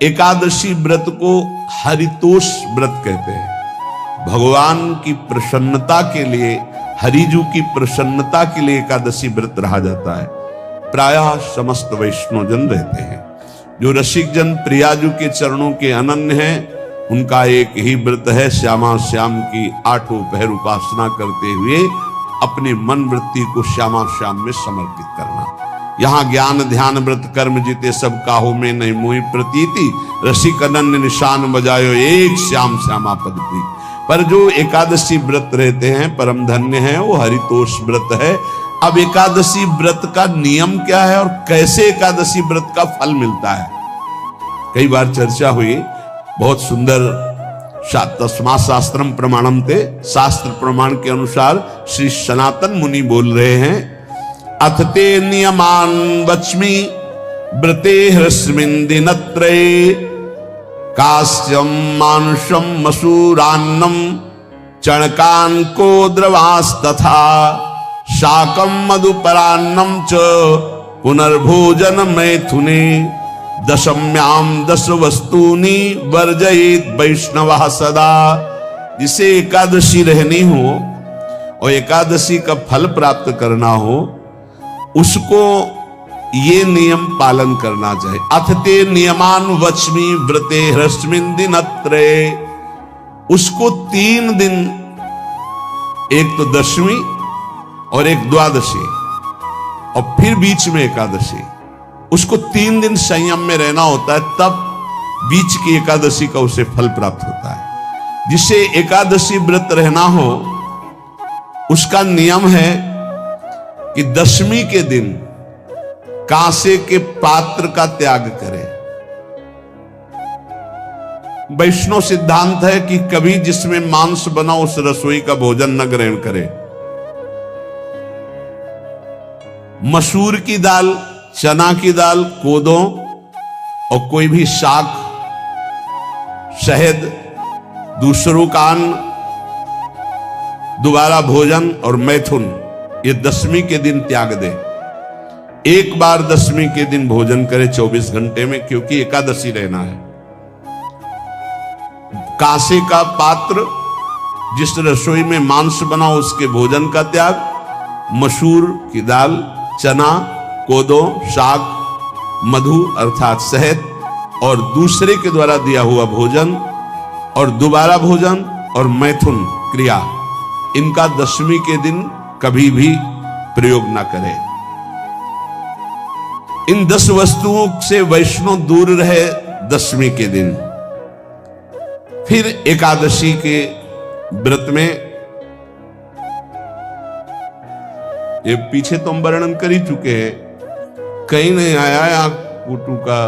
एकादशी व्रत को हरितोष व्रत कहते हैं। भगवान की प्रसन्नता के लिए, हरिजू की प्रसन्नता के लिए एकादशी व्रत रहा जाता है। प्रायः समस्त वैष्णवजन रहते हैं। जो रसिक जन प्रियाजू के चरणों के अनन्य हैं, उनका एक ही व्रत है, श्यामा श्याम की 8 पहर उपासना करते हुए अपनी मन वृत्ति को श्यामा श्याम में समर्पित करना। यहाँ ज्ञान ध्यान व्रत कर्म जीते सब काहू में नहीं मोहि प्रतीति, रसिक अनन्य निशान बजायो एक श्याम श्यामा पद प्रीति। पर जो एकादशी व्रत रहते हैं परम धन्य है, वो हरितोष व्रत है। अब एकादशी व्रत का नियम क्या है और कैसे एकादशी व्रत का फल मिलता है, कई बार चर्चा हुई। बहुत सुंदर तस्मा शास्त्रम प्रमाणम थे, शास्त्र प्रमाण के अनुसार श्री सनातन मुनि बोल रहे हैं, अथ ते नियमान वच्मि व्रते ह्रस्मिन् दिनत्रये, कास्यम मानुषम मसूरान्नम चणकान को द्रवास्तथा, शाकम मधुपरान्नम च पुनर्भोजन मैथुने, दशम्याम 10 वस्तूनि वर्जयेत वैष्णवः सदा। जिसे एकादशी रहनी हो और एकादशी का फल प्राप्त करना हो, उसको ये नियम पालन करना चाहिए। अथ ते नियमान वच्मि व्रते ह्रस्मिन् दिनत्रये, उसको 3 दिन, एक तो दशमी और एक द्वादशी और फिर बीच में एकादशी, उसको 3 दिन संयम में रहना होता है, तब बीच की एकादशी का उसे फल प्राप्त होता है। जिसे एकादशी व्रत रहना हो, उसका नियम है कि दशमी के दिन कांसे के पात्र का त्याग करे। वैष्णव सिद्धांत है कि कभी जिसमें मांस बना उस रसोई का भोजन न ग्रहण करे। मसूर की दाल, चना की दाल, कोदों और कोई भी शाक, शहद, दूसरों का अन्न, दोबारा भोजन और मैथुन, ये दशमी के दिन त्याग दे। एक बार दशमी के दिन भोजन करे 24 घंटे में, क्योंकि एकादशी रहना है। कांसे का पात्र, जिस रसोई में मांस बना उसके भोजन का त्याग, मसूर की दाल, चना, कोदो, शाक, मधु अर्थात शहद और दूसरे के द्वारा दिया हुआ भोजन और दोबारा भोजन और मैथुन क्रिया, इनका दशमी के दिन कभी भी प्रयोग ना करें। इन 10 वस्तुओं से वैष्णव दूर रहे दशमी के दिन। फिर एकादशी के व्रत में, ये पीछे तो हम वर्णन कर ही चुके हैं, कहीं नहीं आया यहाँ कुटू का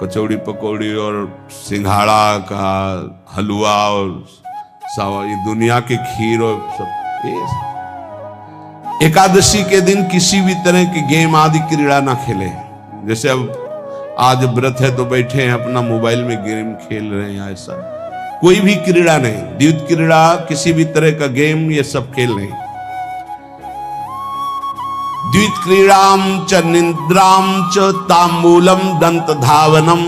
कचौड़ी पकौड़ी और सिंघाड़ा का हलवा और ये दुनिया के खीर और सब। एकादशी के दिन किसी भी तरह की गेम आदि क्रीड़ा ना खेले। जैसे अब आज व्रत है तो बैठे हैं अपना मोबाइल में गेम खेल रहे हैं, ऐसा कोई भी क्रीड़ा नहीं। द्वैत क्रीड़ा, किसी भी तरह का गेम, ये सब खेल नहीं। द्वित क्रीड़ाम च निद्राम च तांबूलम दंत धावनम,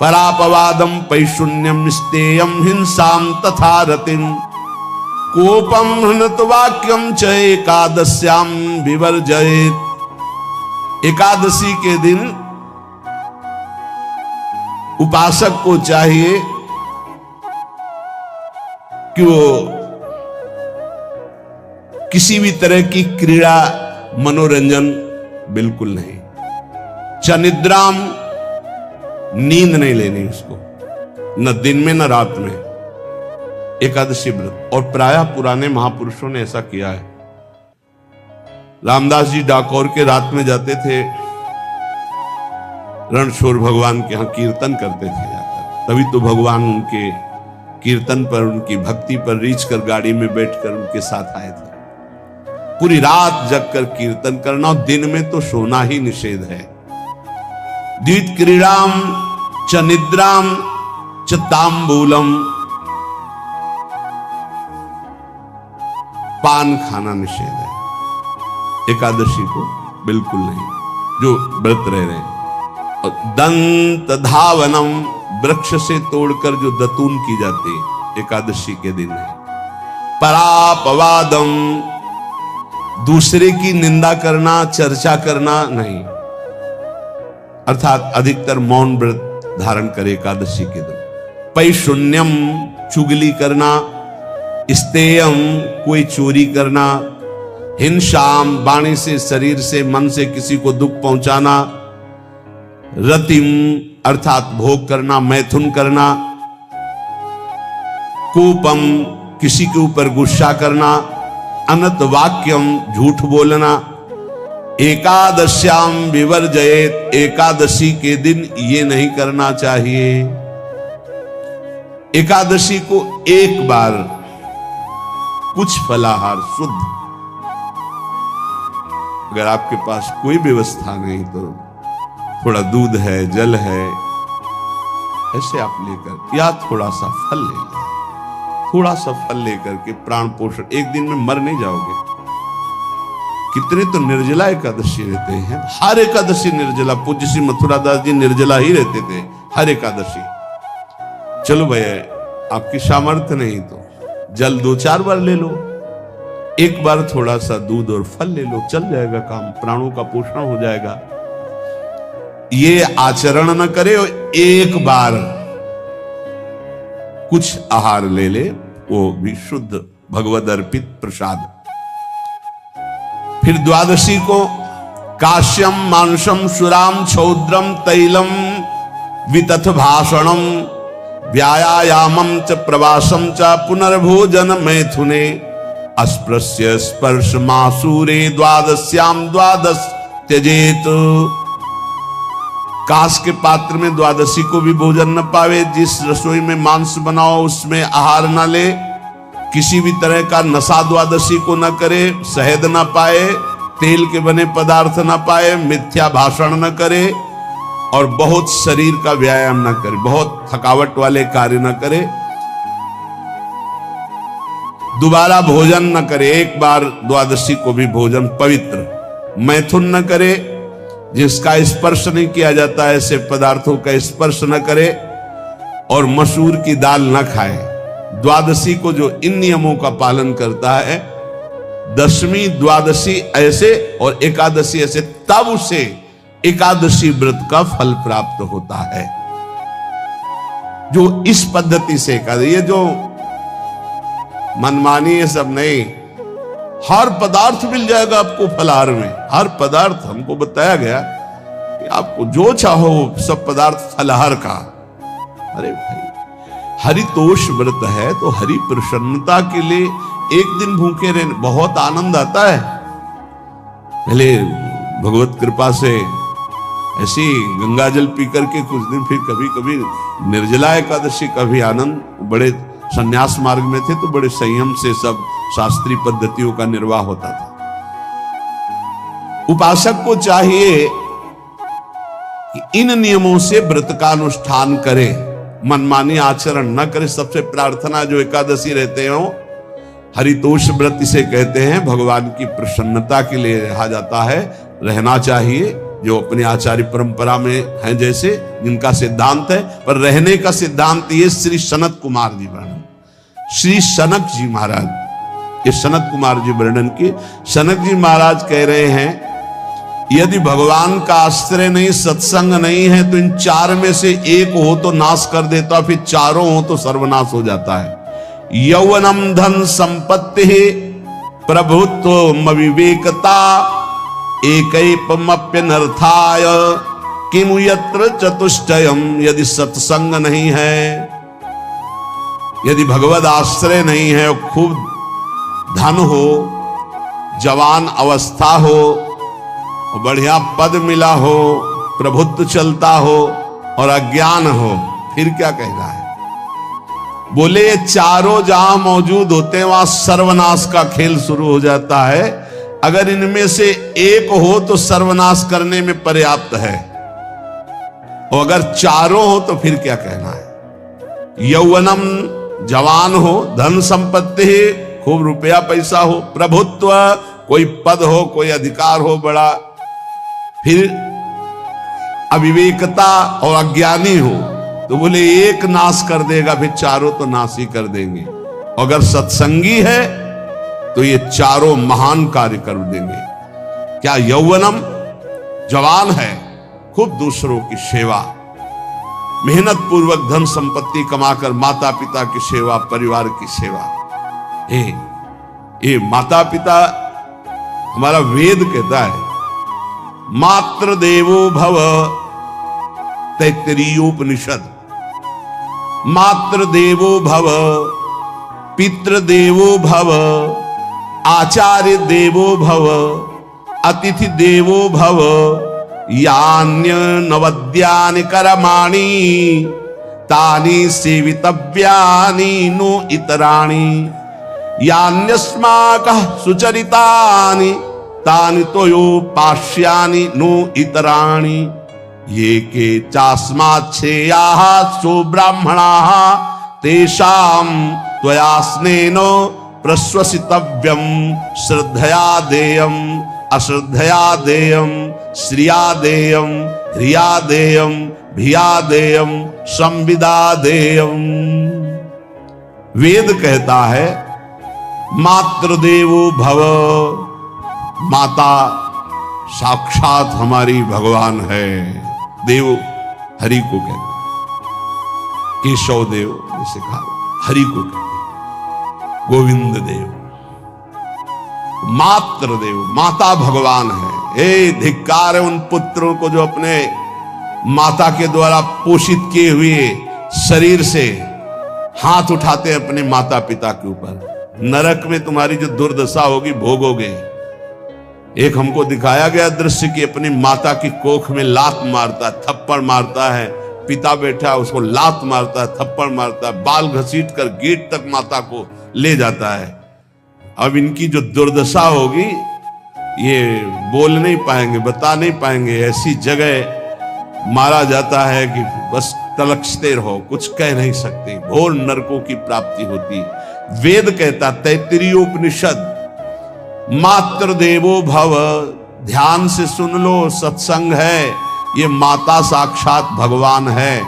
परापवादम पैशून्यम स्तेयम हिंसाम तथा रतिम, कोपम हृतवाक्यम च एकादश्याम विवर्जयेत। एकादशी के दिन उपासक को चाहिए कि वो किसी भी तरह की क्रीड़ा, मनोरंजन बिल्कुल नहीं। चनिद्राम, नींद नहीं लेनी उसको, न दिन में न रात में। एकादशी व्रत, और प्रायः पुराने महापुरुषों ने ऐसा किया है। रामदास जी डाकोर के रात में जाते थे, रणछोड़ भगवान के यहाँ कीर्तन करते थे जाकर। तभी तो भगवान उनके कीर्तन पर, उनकी भक्ति पर रीझ कर गाड़ी में बैठकर उनके साथ आए थे। पूरी रात जगकर कीर्तन करना, और दिन में तो सोना ही निषेध है। द्वित क्रीड़ाम च निद्राम च तांबूलम, पान खाना निषेध है एकादशी को, बिल्कुल नहीं, जो व्रत रह रहे हैं। दंत धावनम, वृक्ष से तोड़कर जो दतून की जाती है एकादशी के दिन है। परापवादम, दूसरे की निंदा करना, चर्चा करना नहीं, अर्थात अधिकतर मौन व्रत धारण करे एकादशी के दिन। पैशून्यम, चुगली करना। स्तेयम, कोई चोरी करना। हिंसाम, वाणी से, शरीर से, मन से किसी को दुख पहुंचाना। रतिम, अर्थात भोग करना, मैथुन करना। कोपम, किसी के ऊपर गुस्सा करना। अनत वाक्यम, झूठ बोलना। एकादश्याम विवर्जयेत, एकादशी के दिन ये नहीं करना चाहिए। एकादशी को एक बार कुछ फलाहार शुद्ध, अगर आपके पास कोई व्यवस्था नहीं तो थोड़ा दूध है, जल है, ऐसे आप लेकर, या थोड़ा सा फल ले लें, थोड़ा सा फल लेकर के प्राण पोषण, एक दिन में मर नहीं जाओगे। कितने तो निर्जला एकादशी रहते हैं, हर एकादशी निर्जला। पूज्य श्री मथुरा दास जी निर्जला ही रहते थे हर एकादशी। चलो भैया, आपकी सामर्थ्य नहीं तो जल 2-4 बार ले लो, एक बार थोड़ा सा दूध और फल ले लो, चल जाएगा काम, प्राणों का पोषण हो जाएगा। ये आचरण न करे और एक बार कुछ आहार ले ले, वो भी शुद्ध भगवद अर्पित प्रसाद। फिर द्वादशी को काश्यम, मांसम, सुराम, छौद्रम, तैलम, वितथ भाषणम, व्यायामम च प्रवासम च पुनर्भोजन मैथुने, अस्पृश्य स्पर्श मासूरे, द्वादश्याम द्वादश त्यजेत। कांस के पात्र में द्वादशी को भी भोजन न पावे। जिस रसोई में मांस बनाओ उसमें आहार न ले। किसी भी तरह का नशा द्वादशी को न करे। शहद न पाए, तेल के बने पदार्थ न पाए, मिथ्या भाषण न करे और बहुत शरीर का व्यायाम न करे, बहुत थकावट वाले कार्य न करे। दोबारा भोजन न करे, एक बार द्वादशी को भी भोजन पवित्र। मैथुन न करे, जिसका स्पर्श नहीं किया जाता ऐसे पदार्थों का स्पर्श न करे, और मसूर की दाल न खाए। द्वादशी को जो इन नियमों का पालन करता है, दशमी द्वादशी ऐसे और एकादशी ऐसे, तब उसे एकादशी व्रत का फल प्राप्त होता है। जो इस पद्धति से ये जो मनमानी है सब नहीं, हर पदार्थ मिल जाएगा आपको फलाहार में। हर पदार्थ हमको बताया गया कि आपको जो चाहो सब पदार्थ फलाहार का। अरे भाई, हरितोष व्रत है तो हरि प्रसन्नता के लिए एक दिन भूखे रहने बहुत आनंद आता है। पहले भगवत कृपा से ऐसी गंगा जल पी करके कुछ दिन, फिर कभी कभी निर्जला एकादशी का भी आनंद। बड़े संन्यास मार्ग में थे तो बड़े संयम से सब शास्त्रीय पद्धतियों का निर्वाह होता था। उपासक को चाहिए कि इन नियमों से व्रत का अनुष्ठान करे, मनमानी आचरण न करे। सबसे प्रार्थना जो एकादशी रहते हो, हरितोष व्रत इसे कहते हैं, भगवान की प्रसन्नता के लिए रहा जाता है, रहना चाहिए। जो अपनी आचार्य परंपरा में है, जैसे जिनका सिद्धांत है, पर रहने का सिद्धांत ये श्री सनत कुमार जी वर्णन, श्री सनक जी महाराज, ये सनत कुमार जी वर्णन की। सनक जी महाराज कह रहे हैं, यदि भगवान का आश्रय नहीं, सत्संग नहीं है, तो इन 4 में से एक हो तो नाश कर देता, फिर चारों हो तो सर्वनाश हो जाता है। यौवनम धन संपत्ति, प्रभुत्व विवेकता, एकैपमप्यनर्थाय किमु यत्र चतुष्टयम। यदि सत्संग नहीं है, यदि भगवद आश्रय नहीं है, खूब धन हो, जवान अवस्था हो, बढ़िया पद मिला हो, प्रभुत्व चलता हो और अज्ञान हो, फिर क्या कहना है? बोले ये चारों जहां मौजूद होते हैं वहां सर्वनाश का खेल शुरू हो जाता है। अगर इनमें से एक हो तो सर्वनाश करने में पर्याप्त है, और अगर चारों हो तो फिर क्या कहना है? यौवनम, जवान हो, धन संपत्ति, खूब रुपया पैसा हो, प्रभुत्व, कोई पद हो, कोई अधिकार हो बड़ा, फिर अविवेकता और अज्ञानी हो तो बोले एक नाश कर देगा, फिर चारों तो नाश ही कर देंगे। अगर सत्संगी है तो ये चारों महान कार्य कर देंगे। क्या यौवनम, जवान है, खूब दूसरों की सेवा, मेहनत पूर्वक धन संपत्ति कमाकर माता पिता की सेवा, परिवार की सेवा। ये माता पिता, हमारा वेद कहता है मातृ देवो भव, तैत्तिरीयोपनिषद, मातृ देवो भव, पितृ देवो भव, आचार्य देवो भव, अतिथि देवो भव, यान्य नवद्यानि कर्माणि तानि सेवितव्यानि नो इतराणि, यान्यस्माकः सुचरितानि तानि तोयोपास्यानि नो इतराणि, ये के चास्माच्छेयाः सो ब्राह्मणाः तेषां त्वया स्नेन प्रश्वसितव्यं, श्रद्धया देयम् अश्रद्धया देयम्, श्रिया देयम् ह्रिया देयम् भिया देयम् संविदा देयम्। वेद कहता है मातृदेवो भव, माता साक्षात हमारी भगवान है। देव हरि को कहते हैं, केशव देव जैसे कहा, हरि को कहते हैं, गोविंद देव, मातृ देव, माता भगवान है। ए धिक्कार है उन पुत्रों को जो अपने माता के द्वारा पोषित किए हुए शरीर से हाथ उठाते हैं अपने माता पिता के ऊपर। नरक में तुम्हारी जो दुर्दशा होगी भोगोगे। एक हमको दिखाया गया दृश्य कि अपनी माता की कोख में लात मारता है, थप्पड़ मारता है, पिता बैठा है उसको लात मारता है, थप्पड़ मारता है, बाल घसीट कर गेट तक माता को ले जाता है। अब इनकी जो दुर्दशा होगी ये बोल नहीं पाएंगे, बता नहीं पाएंगे। ऐसी जगह मारा जाता है कि बस तलकते रहो, कुछ कह नहीं सकते, घोर नरकों की प्राप्ति होती। वेद कहता, तैत्तिरीयोपनिषद, मातृ देवो भव, ध्यान से सुन लो, सत्संग है, ये माता साक्षात भगवान है।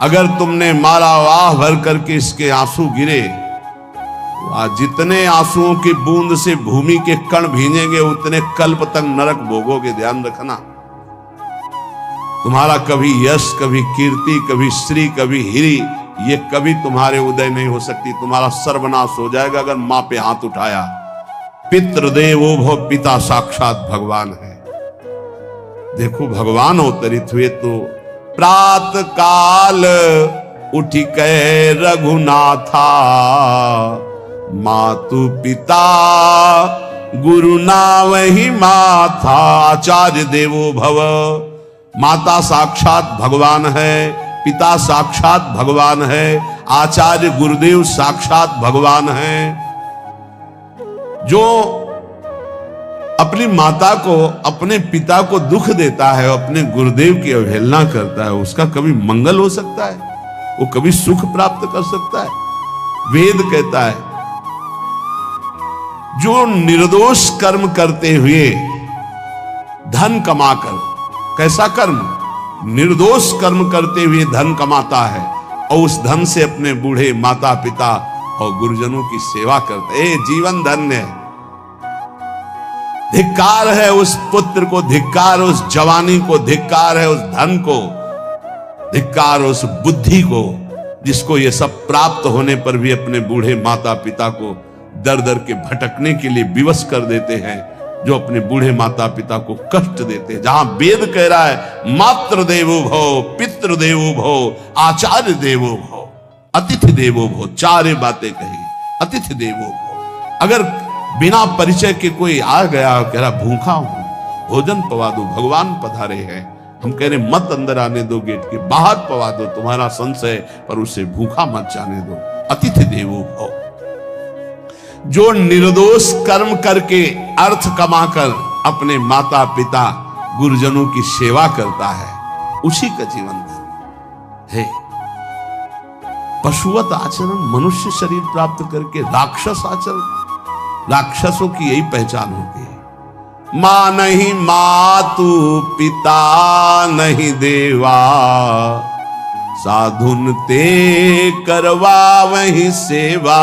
अगर तुमने मारा वाह भर करके इसके आंसू गिरे, जितने आंसुओं की बूंद से भूमि के कण भींजेंगे उतने कल्प तक नरक भोगोगे। ध्यान रखना, तुम्हारा कभी यश, कभी कीर्ति, कभी श्री, कभी हिरी, ये कभी तुम्हारे उदय नहीं हो सकती। तुम्हारा सर्वनाश हो जाएगा अगर मां पे हाथ उठाया। पितृदेवो भव, पिता साक्षात भगवान है। देखो भगवान अवतरित हुए तो प्रात काल उठी कै रघुनाथा, मातु पिता गुरु नावहि माथा। आचार्य देवो भव, माता साक्षात भगवान है, पिता साक्षात भगवान है, आचार्य गुरुदेव साक्षात भगवान है। जो अपनी माता को, अपने पिता को दुख देता है, अपने गुरुदेव की अवहेलना करता है, उसका कभी मंगल हो सकता है? वो कभी सुख प्राप्त कर सकता है? वेद कहता है जो निर्दोष कर्म करते हुए धन कमाकर, कैसा कर्म? निर्दोष कर्म करते हुए धन कमाता है और उस धन से अपने बूढ़े माता पिता और गुरुजनों की सेवा करते हैं, जीवन धन्य है। धिक्कार है उस पुत्र को, धिक्कार उस जवानी को, धिक्कार है उस धन को, धिक्कार उस बुद्धि को जिसको ये सब प्राप्त होने पर भी अपने बूढ़े माता पिता को दर दर के भटकने के लिए विवश कर देते हैं, जो अपने बूढ़े माता पिता को कष्ट देते हैं। जहां वेद कह रहा है मातृ देवो भव, पितृ देवो भव, आचार्य देवो भव, अतिथि देवो भव, चारे बातें कही। अतिथि देवो भव, अगर बिना परिचय के कोई आ गया, कह रहा भूखा हूं, भोजन पवा दो, भगवान पधारे हैं, हम कह रहे मत अंदर आने दो, गेट के बाहर पवा दो, तुम्हारा संशय, पर उसे भूखा मत जाने दो। अतिथि देवो भव, जो निर्दोष कर्म करके अर्थ कमाकर अपने माता पिता गुरुजनों की सेवा करता है, उसी का जीवन है। पशुवत आचरण, मनुष्य शरीर प्राप्त करके राक्षस आचरण, राक्षसों की यही पहचान होती है। माँ नहीं मातु पिता नहीं देवा, साधुन ते करवा वही सेवा।